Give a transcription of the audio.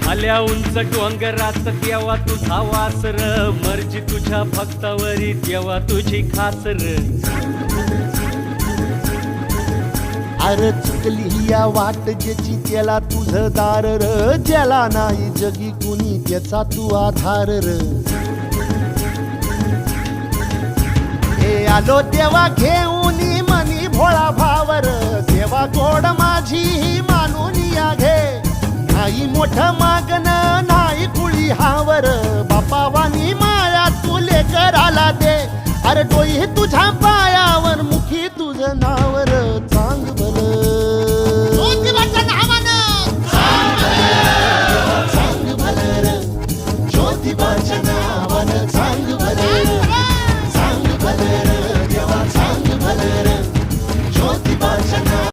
आल्या उंच डोंगरात देवा तुझा वासर, मर्जी तुझ्या भक्तावरी देवा तुझी खासर. अरे चुकली या वाट ज्याची त्याला तुझं दार र, ज्याला नाही जगी कुणी त्याचा तू आधार र. हे आलो देवा घेऊन मनी भोळा भावर, देवा गोड माझी ही मानून या घे. नाही मोठं मागण नाही कुळी हावर, बापा वाणी माया तुले कराला दे. अरे डोई तुझ्या